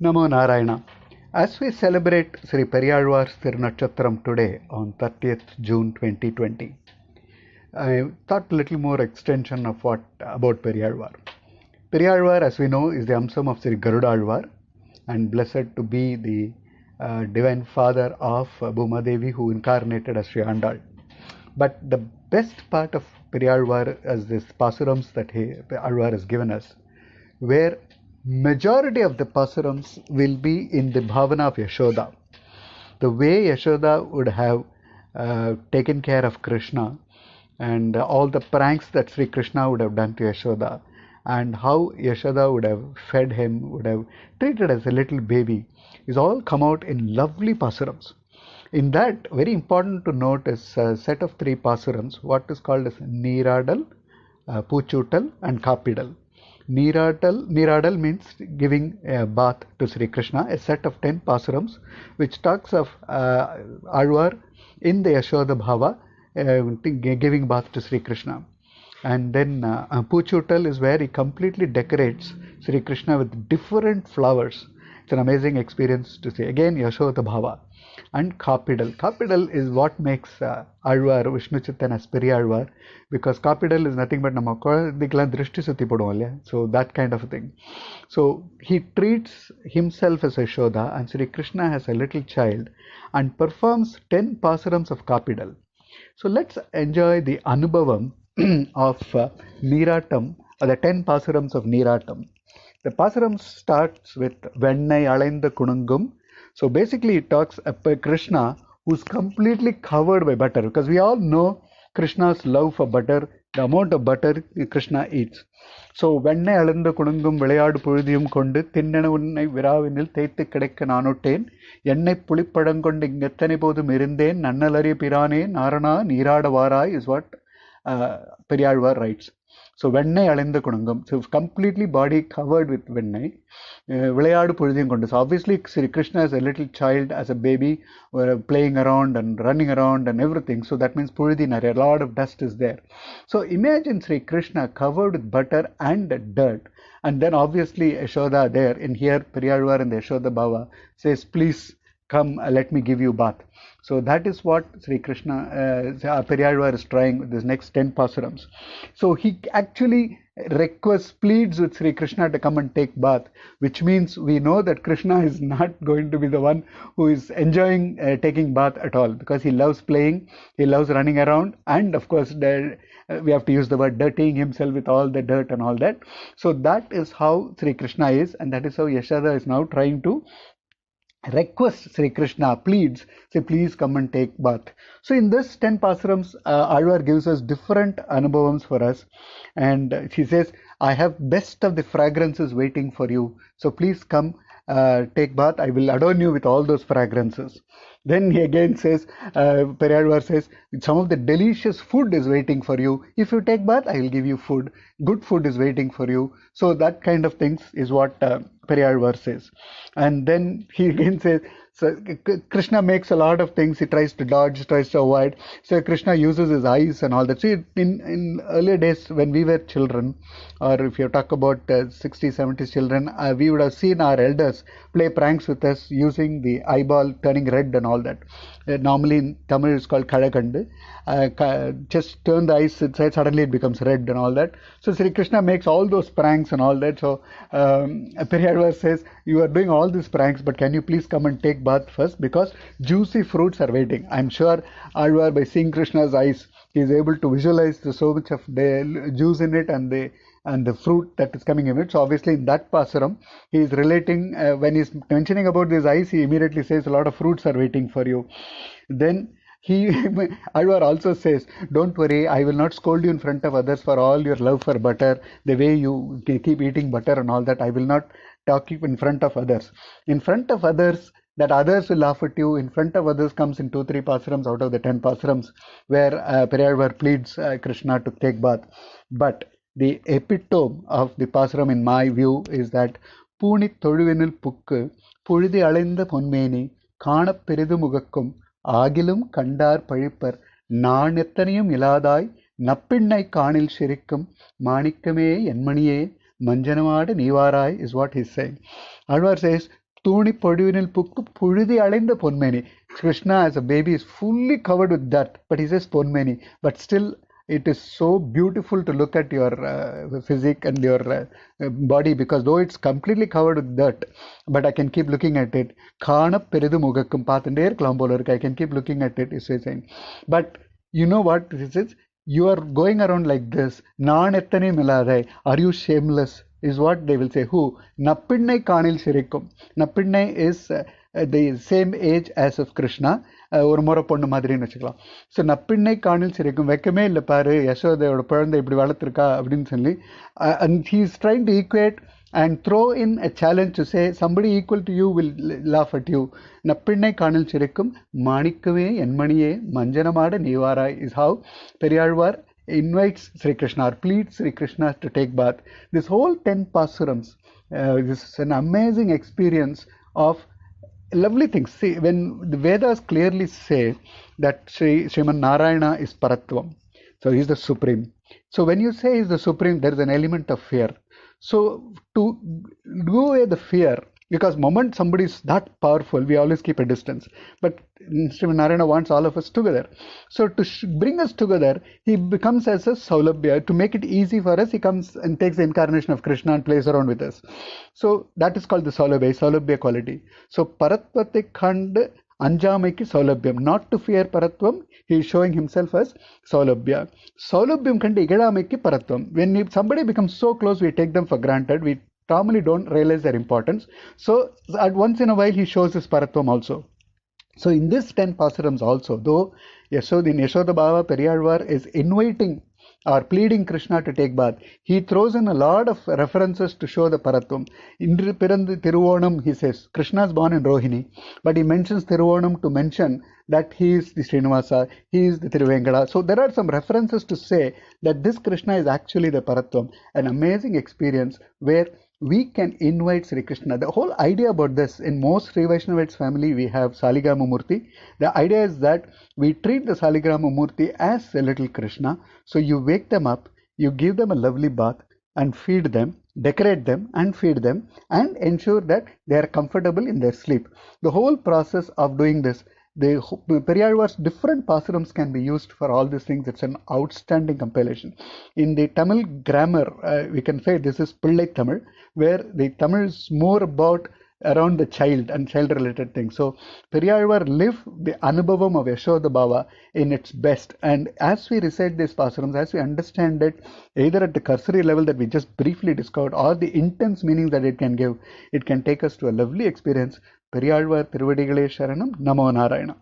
Namo Narayana. As we celebrate Sri Periyalvar's Thirunachatram today on 30th June 2020, I thought a little more extension of what about Periyalvar. Periyalvar, as we know, is the Amsam of Sri Garudalvar, and blessed to be the divine father of Bhumadevi who incarnated as Sri Andal. But the best part of Periyalvar is this pasurams that Alvar has given us, where majority of the pasurams will be in the bhavana of Yashoda. The way Yashoda would have taken care of Krishna and all the pranks that Sri Krishna would have done to Yashoda and how Yashoda would have fed him, would have treated as a little baby is all come out in lovely pasurams. In that, very important to note is a set of three pasurams, what is called as Neeradal, Poochootal and Kapidal. Neeradal means giving a bath to Sri Krishna, a set of 10 pasurams, which talks of Alvar in the Yashoda Bhava giving bath to Sri Krishna. And then Poochootal is where he completely decorates Sri Krishna with different flowers. It's an amazing experience to see. Again, Yashoda Bhava. And Kapidal. Kapidal is what makes Alvar, Vishnu Chittan as Periyalvar, because Kapidal is nothing but nama kuladhikkulam drishti sutti poduvom illaya. So that kind of a thing. So he treats himself as Yashoda and Sri Krishna as a little child and performs 10 pasarams of Kapidal. So let's enjoy the Anubhavam of Neeratam, or the 10 pasarams of Neeratam. The pasaram starts with Vennai Alainda Kunungum. So basically it talks about Krishna who's completely covered by butter, because we all know Krishna's love for butter, the amount of butter Krishna eats. So Vennai Alainda Kunungum Vilayadu Puzhudiyum Kondu Thinnana Unnai Viravinil Theithu Kidaikka Naanutteen Ennai Pulippadam Kondu Ingetthanai Podhum Irundhen Nannalariya Pirane Narana Neerada Varai is what Periyalvar writes. So Vennai Alainda Kunungam, so completely body covered with Vennai. Vilayadu Puzhudiyum Kondu. So obviously Sri Krishna as a little child, as a baby, playing around and running around and everything. So that means Puzhudinare, a lot of dust is there. So imagine Sri Krishna covered with butter and dirt. And then obviously Yashoda there, in here Periyalvar and the Yashoda Bhava says, please come, let me give you bath. So that is what Sri Krishna, Periyalvar is trying with this next 10 pasurams. So he actually pleads with Sri Krishna to come and take bath, which means we know that Krishna is not going to be the one who is enjoying taking bath at all, because he loves playing, he loves running around, and of course we have to use the word dirtying himself with all the dirt and all that. So that is how Sri Krishna is, and that is how Yashoda is now trying to request Sri Krishna, pleads, say, please come and take bath. So in this 10 pasarams, Alvar gives us different anubhavams for us. And she says, I have best of the fragrances waiting for you. So please come take bath. I will adorn you with all those fragrances. Then he again says, Periyalvar says, some of the delicious food is waiting for you. If you take bath, I will give you food. Good food is waiting for you. So that kind of things is what Periyalvar says. And then he again says, so Krishna makes a lot of things. He tries to dodge, tries to avoid. So Krishna uses his eyes and all that. See, in earlier days when we were children, or if you talk about 60s, 70s children, we would have seen our elders play pranks with us using the eyeball turning red and all that. Normally in Tamil it's called Kalakandu. Just turn the eyes inside, suddenly it becomes red and all that. So Sri Krishna makes all those pranks and all that. So Periyalvar says, you are doing all these pranks, but can you please come and take bath first, because juicy fruits are waiting. I'm sure Alvar, by seeing Krishna's eyes, he is able to visualize so much of the juice in it and the fruit that is coming in it. So obviously in that pasaram, he is relating, when he's mentioning about these eyes, he immediately says a lot of fruits are waiting for you. Then Alvar also says, don't worry, I will not scold you in front of others for all your love for butter, the way you keep eating butter and all that. I will not talk you in front of others. In front of others, that others will laugh at you. In front of others comes in 2-3 pasarams out of the 10 pasarams where Periyalvar pleads Krishna to take bath. But the epitome of the pasaram in my view is that Punit Thoduvinil Pukku Puzhuthi Alainda Ponmeni Kaanap Peridhu Mugakkum Agilum Kandar Pazhippar நான் எத்தனையும் இலாதாய் நப்பிண்ணை காணில் சிரிக்கும் மாணிக்கமே என்மணியே Manjanamada Nivarai is what he's saying. Alvar says, தூணி பொழிவினில் புக்கு புழுதி அலைந்த பொன்மேனி. Krishna as a baby is fully covered with dirt, but he says Ponmeni. But still, it is so beautiful to look at your physique and your body, because though it's completely covered with dirt, but I can keep looking at it. காண பெரிது முகக்கும் பார்த்துட்டே இருக்கலாம் போல இருக்கு. I can keep looking at it, is saying. But you know what this is? You are going around like this. நான் எத்தனை மிலாதை, are you shameless, is what they will say. Who? Nappinai Kanil Shirikum. Nappinai is the same age as of Krishna. ஒரு முறை பொண்ணு மாதிரின்னு வச்சுக்கலாம். So Nappinnai காணில் சிரிக்கும், வெக்கமே இல்லை பாரு யசோதையோட குழந்தை இப்படி வளர்த்துருக்கா அப்படின்னு சொல்லி, and he is trying to equate and throw in a challenge to say somebody equal to you will laugh at you. Nappinnai காணில் சிரிக்கும் மாணிக்கவே என்மணியே மஞ்சனமாட நீவாராய் is how Periyalvar invites Sri Krishna or pleads Sri Krishna to take bath. This whole 10 pasurams, this is an amazing experience of lovely things. See, when the Vedas clearly say that Sriman Narayana is Paratvam, so he is the supreme. So when you say he is the supreme, there is an element of fear. So to do away the fear, because moment somebody is that powerful, we always keep a distance. But Sriman Narayana wants all of us together. So to bring us together, he becomes as a Saulabhya. To make it easy for us, he comes and takes the incarnation of Krishna and plays around with us. So that is called the Saulabhya quality. So Paratvate Khand Anjamaiki Saulabhyam. Not to fear Paratvam, he is showing himself as Saulabhya. Saulabhyam Khandi Igadamiki Paratvam. When somebody becomes so close, we take them for granted. We normally don't realize their importance. So at once in a while, he shows his Paratvam also. So in this 10 pasurams also, though in Yashoda Baba Periyalvar is inviting or pleading Krishna to take bath, he throws in a lot of references to show the Paratvam. In Pirandu Tiruvonam, he says, Krishna is born in Rohini, but he mentions Tiruvonam to mention that he is the Srinivasa, he is the Tiruvengada. So there are some references to say that this Krishna is actually the Paratvam. An amazing experience where we can invite Sri Krishna. The whole idea about this, in most Sri Vaishnavates family, we have Saligrama Murti. The idea is that we treat the Saligrama Murti as a little Krishna. So you wake them up, you give them a lovely bath and feed them, decorate them and feed them, and ensure that they are comfortable in their sleep. The whole process of doing this, the Periyalvar's different pasurams can be used for all these things. It's an outstanding compilation. In the Tamil grammar, we can say this is Pillai Tamil, where the Tamil is more about around the child and child related things. So Periyalvar live the Anubhavam of Yashoda Baba in its best. And as we recite these pasurams, as we understand it, either at the cursory level that we just briefly discovered, or the intense meanings that it can give, it can take us to a lovely experience. Periyalvar Tiruvadigalai Sharanam. Namo Narayana.